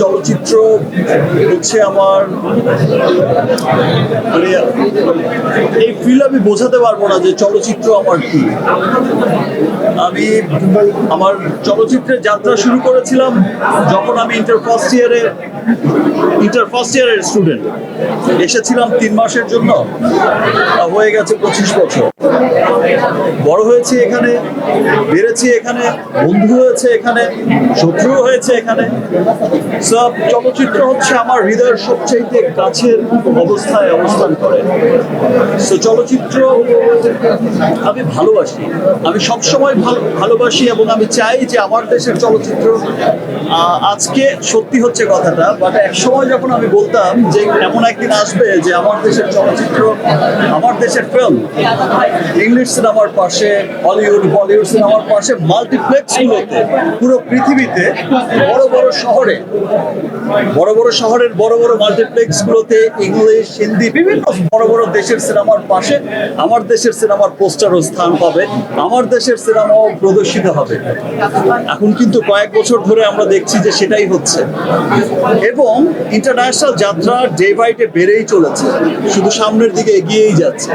চলচ্চিত্র হচ্ছে আমার মানে এই ফিল আমি বোঝাতে পারবো না যে চলচ্চিত্র আমার কি। আমি আমার চলচ্চিত্রের যাত্রা শুরু করেছিলাম যখন আমি ইন্টার ফার্স্ট ইয়ারের স্টুডেন্ট। এসেছিলাম 3 মাসের জন্য, হয়ে গেছে 25 বছর। বড় হয়েছি এখানে, বেড়েছি এখানে, বন্ধু হয়েছে এখানে, শত্রু হয়েছে এখানে। সব চলচ্চিত্র হচ্ছে আমার হৃদয়ের সবচাইতে কাছের অবস্থায় অবস্থান করে। তো চলচ্চিত্র আমি ভালোবাসি, আমি সবসময় ভালোবাসি এবং আমি চাই যে আমার দেশের চলচ্চিত্র আজকে সত্যি হচ্ছে কথাটা, বাট এক সময় যখন আমি বলতাম যে এমন একদিন আসবে যে আমার দেশের চলচ্চিত্র, আমার দেশের ফিল্ম ইংলিশ সিনেমার পাশে, হলিউড বলিউড সিনেমার পাশে মাল্টিপ্লেক্সগুলোতে পুরো পৃথিবীতে বড় বড় শহরের বড় বড় মাল্টিপ্লেক্সগুলোতে ইংলিশ, হিন্দি, বিভিন্ন বড় বড় দেশের সিনেমার পাশে আমার দেশের সিনেমার পোস্টারও স্থান পাবে, আমার দেশের সিনেমাও প্রদর্শিত হবে। এখন কিন্তু কয়েক বছর ধরে আমরা দেখছি যে সেটাই হচ্ছে এবং ইন্টারন্যাশনাল যাত্রা ডে বাই ডে বেড়েই চলেছে, শুধু সামনের দিকে এগিয়েই যাচ্ছে।